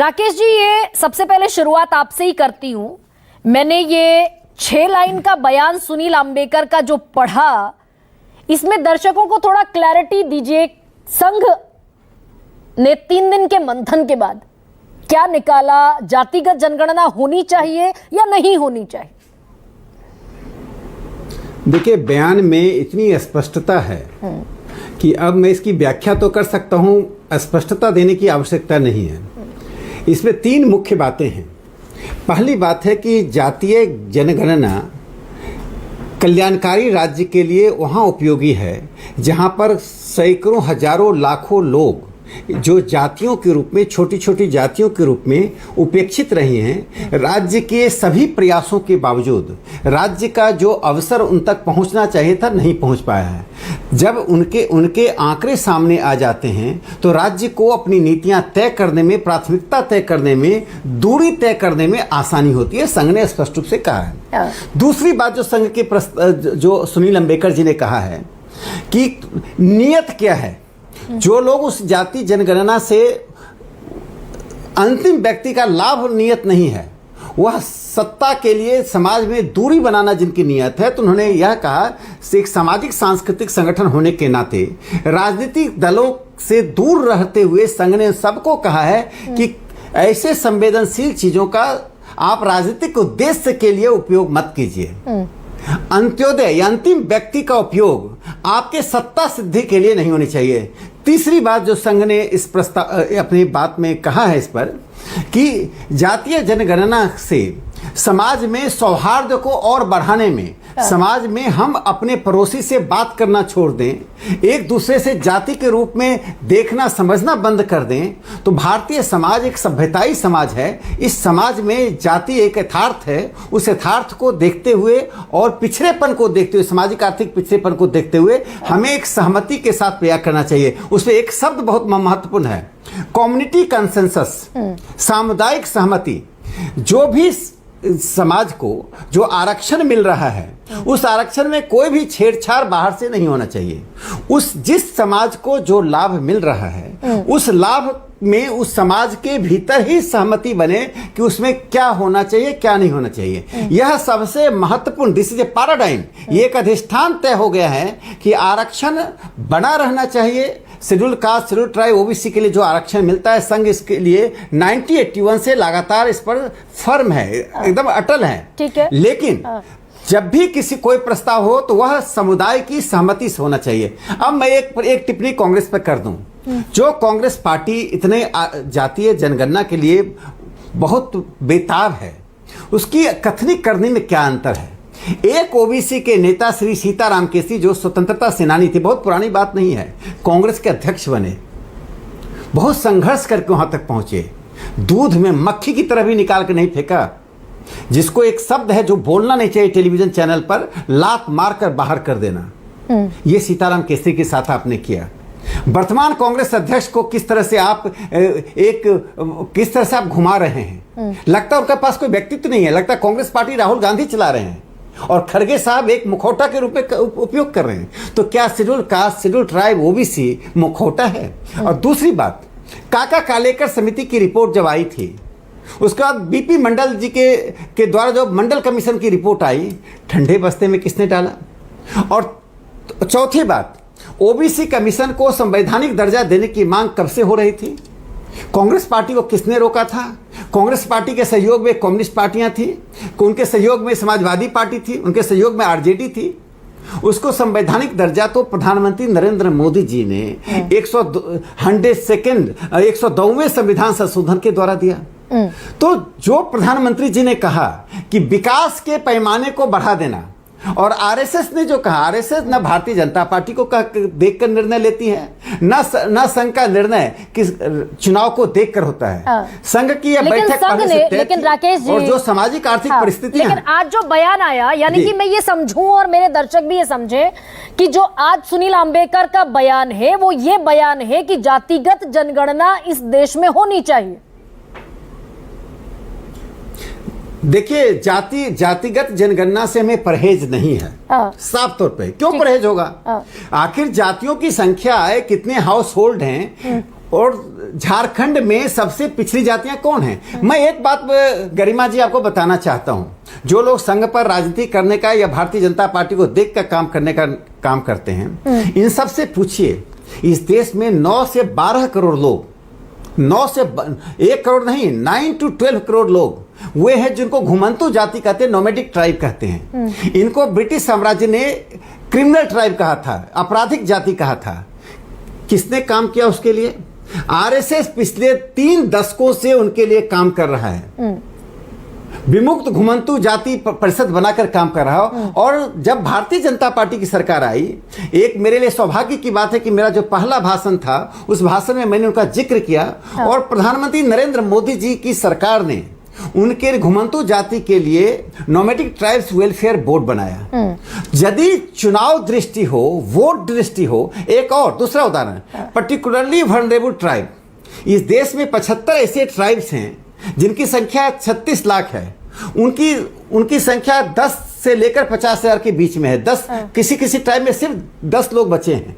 राकेश जी, ये सबसे पहले शुरुआत आपसे ही करती हूं। मैंने ये 6 लाइन का बयान सुनील अंबेकर का जो पढ़ा, इसमें दर्शकों को थोड़ा क्लैरिटी दीजिए। संघ ने 3 दिन के मंथन के बाद क्या निकाला? जातिगत जनगणना होनी चाहिए या नहीं होनी चाहिए? देखिए, बयान में इतनी स्पष्टता है कि अब मैं इसकी व्याख्या तो कर सकता हूं, स्पष्टता देने की आवश्यकता नहीं है। इसमें 3 मुख्य बातें हैं। पहली बात है कि जातीय जनगणना कल्याणकारी राज्य के लिए वहाँ उपयोगी है जहाँ पर सैकड़ों हजारों लाखों लोग जो जातियों के रूप में, छोटी छोटी जातियों के रूप में उपेक्षित रही हैं, राज्य के सभी प्रयासों के बावजूद राज्य का जो अवसर उन तक पहुंचना चाहिए था नहीं पहुंच पाया है। जब उनके आंकड़े सामने आ जाते हैं तो राज्य को अपनी नीतियां तय करने में, प्राथमिकता तय करने में, दूरी तय करने में आसानी होती है। संघ ने स्पष्ट रूप से कहा है। दूसरी बात जो संघ के जो सुनील अंबेकर जी ने कहा है कि नियत क्या है, जो लोग उस जाति जनगणना से अंतिम व्यक्ति का लाभ नियत नहीं है, वह सत्ता के लिए समाज में दूरी बनाना जिनकी नियत है, तो उन्होंने यह कहा एक सामाजिक सांस्कृतिक संगठन होने के नाते राजनीतिक दलों से दूर रहते हुए संघ ने सबको कहा है कि ऐसे संवेदनशील चीजों का आप राजनीतिक उद्देश्य के लिए उपयोग मत कीजिए। अंत्योदय या अंतिम व्यक्ति का उपयोग आपके सत्ता सिद्धि के लिए नहीं होनी चाहिए। तीसरी बात जो संघ ने इस प्रस्ताव अपनी बात में कहा है इस पर कि जातीय जनगणना से समाज में सौहार्द को और बढ़ाने में, समाज में हम अपने पड़ोसी से बात करना छोड़ दें, एक दूसरे से जाति के रूप में देखना समझना बंद कर दें, तो भारतीय समाज एक सभ्यताई समाज है। इस समाज में जाति एक यथार्थ है। उस यथार्थ को देखते हुए और पिछड़ेपन को देखते हुए, सामाजिक आर्थिक पिछड़ेपन को देखते हुए हमें एक सहमति के साथ प्रयास करना चाहिए। उसमें एक शब्द बहुत महत्वपूर्ण है, कम्युनिटी कंसेंसस, सामुदायिक सहमति। जो भी समाज को जो आरक्षण मिल रहा है, उस आरक्षण में कोई भी छेड़छाड़ बाहर से नहीं होना चाहिए। जिस समाज को जो लाभ मिल रहा है, उस लाभ में उस समाज के भीतर ही सहमति बने कि उसमें क्या होना चाहिए, क्या नहीं होना चाहिए। यह सबसे महत्वपूर्ण, दिस इज ए पैराडाइम। ये एक अधिष्ठान तय हो गया है कि आरक्षण बना रहना चाहिए। Schedule caste, schedule tribe, OBC के लिए जो आरक्षण मिलता है, संघ इसके लिए 1981 से लगातार इस पर फर्म है, एकदम अटल है। ठीक है। लेकिन जब भी किसी कोई प्रस्ताव हो तो वह समुदाय की सहमति से होना चाहिए। अब मैं एक टिप्पणी कांग्रेस पर कर दूं। जो कांग्रेस पार्टी इतने जातीय जनगणना के लिए बहुत बेताब है, उसकी कथनी करने में क्या अंतर है? एक ओबीसी के नेता श्री सीताराम केसरी जो स्वतंत्रता सेनानी थे, बहुत पुरानी बात नहीं है, कांग्रेस के अध्यक्ष बने, बहुत संघर्ष करके वहां तक पहुंचे, दूध में मक्खी की तरह भी निकाल के नहीं फेंका। जिसको एक शब्द है जो बोलना नहीं चाहिए टेलीविजन चैनल पर, लात मारकर बाहर कर देना, ये सीताराम केसरी के साथ आपने किया। वर्तमान कांग्रेस अध्यक्ष को किस तरह से आप घुमा रहे हैं? लगता है उनके पास कोई व्यक्तित्व नहीं है, लगता है कांग्रेस पार्टी राहुल गांधी चला रहे हैं और खड़गे साहब एक मुखौटा के रूप में उपयोग कर रहे हैं। तो क्या schedule caste, schedule tribe, OBC मुखौटा है? और दूसरी बात, काका कालेकर समिति की रिपोर्ट जब आई थी, उसके बाद बीपी मंडल जी के द्वारा जो मंडल कमीशन की रिपोर्ट आई, ठंडे बस्ते में किसने डाला? और चौथी बात, ओबीसी कमीशन को संवैधानिक दर्जा देने की मांग कब से हो रही थी? कांग्रेस पार्टी को किसने रोका था? कांग्रेस पार्टी के सहयोग में कम्युनिस्ट पार्टियां थी, उनके सहयोग में समाजवादी पार्टी थी, उनके सहयोग में आरजेडी थी। उसको संवैधानिक दर्जा तो प्रधानमंत्री नरेंद्र मोदी जी ने 102वें संविधान संशोधन के द्वारा दिया। तो जो प्रधानमंत्री जी ने कहा कि विकास के पैमाने को बढ़ा देना, और आरएसएस ने जो कहा, आरएसएस न भारतीय जनता पार्टी को देखकर निर्णय लेती है, न संघ का निर्णय किस चुनाव को देखकर होता है। संघ की यह बैठक पहले से तय लेकिन राकेश जी, और जो सामाजिक आर्थिक परिस्थितियां, लेकिन आज जो बयान आया, यानी कि मैं ये समझूं और मेरे दर्शक भी ये समझे कि जो आज सुनील अंबेकर का बयान है, वो ये बयान है कि जातिगत जनगणना इस देश में होनी चाहिए। देखिए, जातिगत जनगणना से हमें परहेज नहीं है, साफ तौर पे। क्यों परहेज होगा? आखिर जातियों की संख्या है, कितने हाउस होल्ड हैं, और झारखंड में सबसे पिछड़ी जातियां कौन हैं? मैं एक बात गरिमा जी आपको बताना चाहता हूं, जो लोग संघ पर राजनीति करने का या भारतीय जनता पार्टी को देख कर काम करने का काम करते हैं, इन सब से पूछिए, इस देश में 9 से 12 करोड़ लोग, 1 करोड़ नहीं, 9 to 12 करोड़ लोग वे हैं जिनको घुमंतु जाति कहते हैं, नोमैडिक ट्राइब कहते हैं। इनको ब्रिटिश साम्राज्य ने क्रिमिनल ट्राइब कहा था, आपराधिक जाति कहा था। किसने काम किया उसके लिए? आरएसएस पिछले 3 दशकों से उनके लिए काम कर रहा है, विमुक्त घुमंतु जाति परिषद बनाकर काम कर रहा हो। और जब भारतीय जनता पार्टी की सरकार आई, एक मेरे लिए सौभाग्य की बात है कि मेरा जो पहला भाषण था उस भाषण में मैंने उनका जिक्र किया, और प्रधानमंत्री नरेंद्र मोदी जी की सरकार ने उनके घुमंतु जाति के लिए नोमैडिक ट्राइब्स वेलफेयर बोर्ड बनाया। यदि चुनाव दृष्टि हो, वोट दृष्टि हो, एक और दूसरा उदाहरण, पर्टिकुलरली वल्नरेबल ट्राइब, इस देश में 75 ऐसे ट्राइब्स हैं जिनकी संख्या 36 लाख है। उनकी संख्या 10 से लेकर 50,000 के बीच में है। 10 किसी ट्राइब में सिर्फ 10 लोग बचे हैं।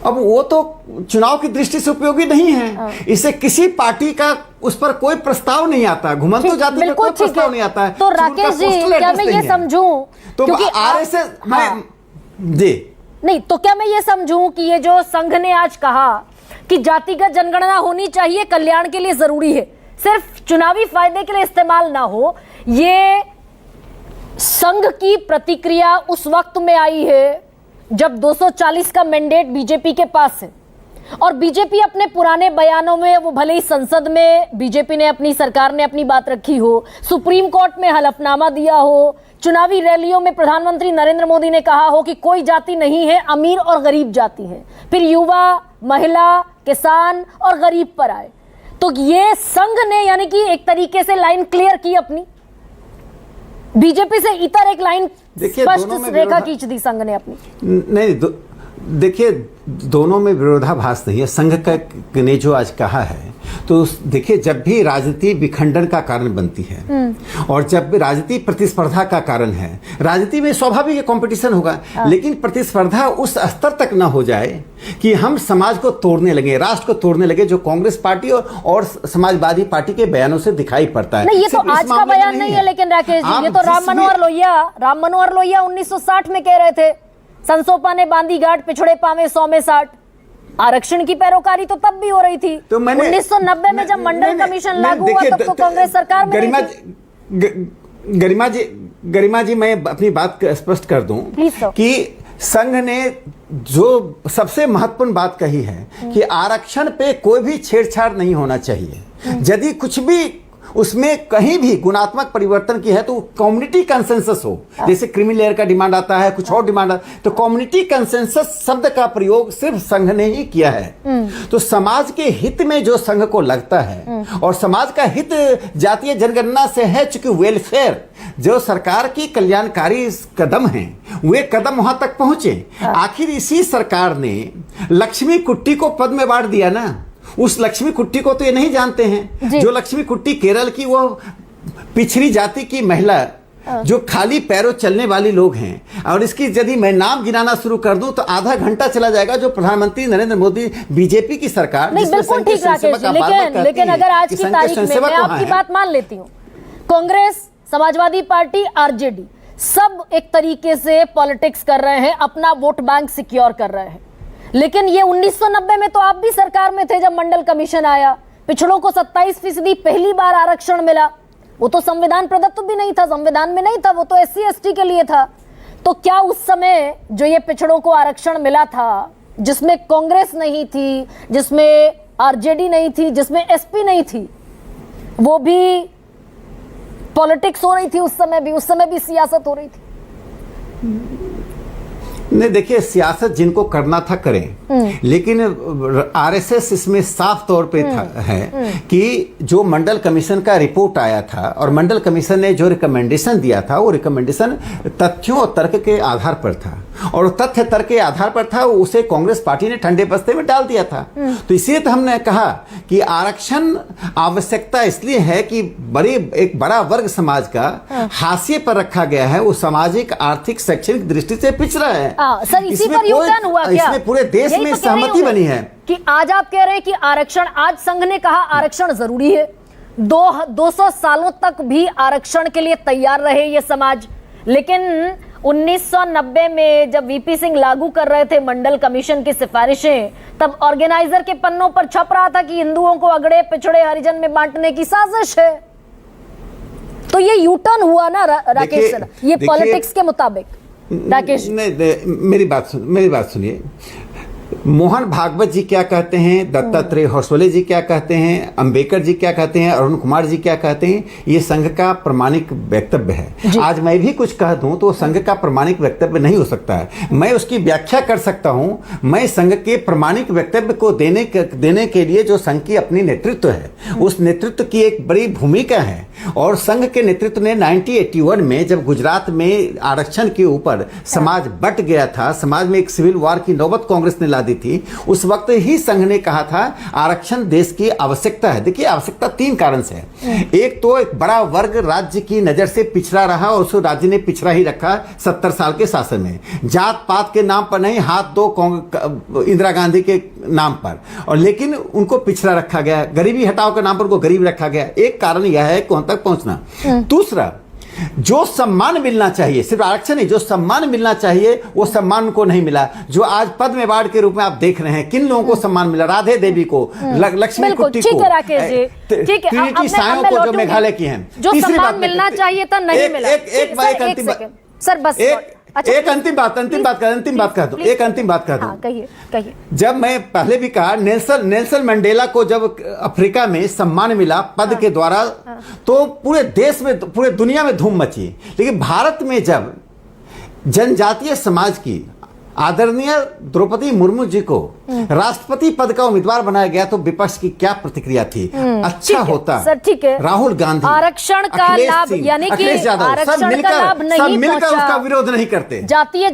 अब वो तो चुनाव की दृष्टि से उपयोगी नहीं है। इससे किसी पार्टी का उस पर कोई प्रस्ताव नहीं आता, घुमंतु जाति पर कोई प्रस्ताव नहीं आता है। तो राकेश जी, क्या मैं ये समझूं, तो आरएसएस जी नहीं, तो क्या मैं ये समझूं कि ये जो संघ ने आज कहा कि जातिगत जनगणना होनी चाहिए, कल्याण के लिए जरूरी है, सिर्फ चुनावी फायदे के लिए इस्तेमाल ना हो, ये संघ की प्रतिक्रिया उस वक्त में आई है जब 240 का मैंडेट बीजेपी के पास है, और बीजेपी अपने पुराने बयानों में, वो भले ही संसद में बीजेपी ने अपनी सरकार ने अपनी बात रखी हो, सुप्रीम कोर्ट में हलफनामा दिया हो, चुनावी रैलियों में प्रधानमंत्री नरेंद्र मोदी ने कहा हो कि कोई जाति नहीं है, अमीर और गरीब जाति है, फिर युवा, महिला, किसान और गरीब पर आए। तो ये संघ ने यानी कि एक तरीके से लाइन क्लियर की अपनी, बीजेपी से इतर एक लाइन स्पष्ट रेखा खींच दी संघ ने अपनी। नहीं, देखिए दोनों में विरोधाभास नहीं है। संघ का ने जो आज कहा है, तो देखिए जब भी राजनीति विखंडन का कारण बनती है और जब भी राजनीति प्रतिस्पर्धा का कारण है, राजनीति में स्वाभाविक कंपटीशन होगा, लेकिन प्रतिस्पर्धा उस स्तर तक ना हो जाए कि हम समाज को तोड़ने लगे, राष्ट्र को तोड़ने लगे, जो कांग्रेस पार्टी और समाजवादी पार्टी के बयानों से दिखाई पड़ता है। नहीं, ये तो आज का बयान नहीं है, लेकिन राकेश जी, ये तो राम मनोहर लोहिया 1960 में कह रहे थे, संसोपा ने बांधी गांठ, पिछड़े पावे 100 में 60। आरक्षण की पैरोकारी तो तब भी हो रही थी। तो 1990 में जब मंडल कमीशन लागू हुआ तब तो कांग्रेस सरकार में गरिमा जी मैं अपनी बात स्पष्ट कर दूं कि संघ ने जो सबसे महत्वपूर्ण बात कही है कि आरक्षण पे कोई भी छेड़छाड़ नहीं होना चाहिए। यदि कुछ भी उसमें कहीं भी गुणात्मक परिवर्तन की है तो कम्युनिटी कंसेंसस हो, जैसे क्रीमी लेयर का डिमांड आता है, कुछ और डिमांड आता है, तो कम्युनिटी कंसेंसस शब्द का प्रयोग सिर्फ संघ ने ही किया है। तो समाज के हित में जो संघ को लगता है, और समाज का हित जातीय जनगणना से है, चूंकि वेलफेयर जो सरकार की कल्याणकारी कदम है, वे कदम वहां तक पहुंचे। आखिर इसी सरकार ने लक्ष्मी कुट्टी को पद में बांट दिया ना। उस लक्ष्मी कुट्टी को तो ये नहीं जानते हैं, जो लक्ष्मी कुट्टी केरल की वो पिछड़ी जाति की महिला जो खाली पैरों चलने वाली लोग हैं। और इसकी यदि मैं नाम गिनाना शुरू कर दूं तो आधा घंटा चला जाएगा। जो प्रधानमंत्री नरेंद्र मोदी, बीजेपी की सरकार, नहीं बिल्कुल ठीक राकेश, लेकिन अगर आज की तारीख में मैं आपकी बात मान लेती हूँ, कांग्रेस, समाजवादी पार्टी, आरजेडी सब एक तरीके से पॉलिटिक्स कर रहे हैं, अपना वोट बैंक सिक्योर कर रहे हैं। लेकिन ये 1990 में तो आप भी सरकार में थे जब मंडल कमीशन आया, पिछड़ों को 27% पहली बार आरक्षण मिला। वो तो संविधान प्रदत्त भी नहीं था, संविधान में नहीं था, वो तो SC ST के लिए था। तो क्या उस समय जो ये पिछड़ों को आरक्षण मिला था, जिसमें कांग्रेस नहीं थी, जिसमें आरजेडी नहीं थी, जिसमें SP नहीं थी, वो भी पॉलिटिक्स हो रही थी उस समय भी सियासत हो रही थी। नहीं, देखिए सियासत जिनको करना था करें, लेकिन आरएसएस इसमें साफ तौर पे है कि जो मंडल कमीशन का रिपोर्ट आया था और मंडल कमीशन ने जो रिकमेंडेशन दिया था, वो रिकमेंडेशन तथ्यों और तर्क के आधार पर था, और तथ्य तर्क के आधार पर था, उसे कांग्रेस पार्टी ने ठंडे बस्ते में डाल दिया था। तो इसलिए तो हमने कहा कि आरक्षण आवश्यकता इसलिए है कि एक बड़ा वर्ग समाज का हाशिए पर रखा गया है, वो सामाजिक, आर्थिक, शैक्षणिक दृष्टि से पिछड़ा है। सर, इसी पर योगदान हुआ क्या? इसमें पूरे देश में सहमति बनी है। कि आज आप कह रहे हैं कि आरक्षण, आज संघ ने कहा आरक्षण जरूरी है, 200 सालों तक भी आरक्षण के लिए तैयार रहे ये समाज, लेकिन 1990 में जब वीपी सिंह लागू कर रहे थे मंडल कमीशन की सिफारिशें, तब ऑर्गेनाइजर के पन्नों पर छप रहा था कि हिंदुओं को अगड़े पिछड़े हरिजन में बांटने की साजिश है। तो ये यू टर्न हुआ ना राकेश सर, ये पॉलिटिक्स के मुताबिक। राकेश मेरी बात सुनिए। मोहन भागवत जी क्या कहते हैं, दत्तात्रेय होसले जी क्या कहते हैं, अंबेडकर जी क्या कहते हैं, अरुण कुमार जी क्या कहते हैं, ये संघ का प्रमाणिक वक्तव्य है। आज मैं भी कुछ कह दूं तो संघ का प्रमाणिक वक्तव्य नहीं हो सकता है। मैं उसकी व्याख्या कर सकता हूं। मैं संघ के प्रमाणिक वक्तव्य को देने के लिए जो संघ की अपनी नेतृत्व है, उस नेतृत्व की एक बड़ी भूमिका है। और संघ के नेतृत्व ने 1981 में जब गुजरात में आरक्षण के ऊपर समाज बट गया था, समाज में एक सिविल वॉर की नौबत कांग्रेस ने ला दी थी, उस वक्त ही संघ ने कहा था आरक्षण देश की आवश्यकता है। देखिए, आवश्यकता 3 कारण से है। एक तो एक बड़ा वर्ग राज्य की नजर से पिछड़ा रहा और उसको राज्य ने पिछड़ा ही रखा 70 साल के शासन में, जात पात के नाम पर नहीं, हाथ दो इंदिरा गांधी के नाम पर, और लेकिन उनको पिछड़ा रखा गया, गरीबी हटाओ के नाम पर उनको गरीब रखा गया। एक कारण यह है कि वहां तक पहुंचना। दूसरा, जो सम्मान मिलना चाहिए, सिर्फ आरक्षण नहीं, जो सम्मान मिलना चाहिए वो सम्मान उनको नहीं मिला। जो आज पद्म अवार्ड के रूप में आप देख रहे हैं, किन लोगों को सम्मान मिला? राधे देवी को, लक्ष्मी कुट्टी को, ट्रिनिटी सायों को, जो मेघालय की हैं। जो सम्मान मिलना चाहिए था नहीं मिला। एक अंतिम सर बस एक अंतिम बात कह दो। एक अंतिम बात कह दो। कहिए। जब मैं पहले भी कहा, नेल्सन मंडेला को जब अफ्रीका में सम्मान मिला पद के द्वारा, तो पूरे देश में, पूरे दुनिया में धूम मची। लेकिन भारत में जब जनजातीय समाज की आदरणीय द्रौपदी मुर्मू जी को राष्ट्रपति पद का उम्मीदवार बनाया गया, तो विपक्ष की क्या प्रतिक्रिया थी? अच्छा होता सर, ठीक है, राहुल गांधी आरक्षण का लाभ, यानी कि आरक्षण का लाभ नहीं पहुंचा, सब मिलकर उसका विरोध नहीं करते। जातीय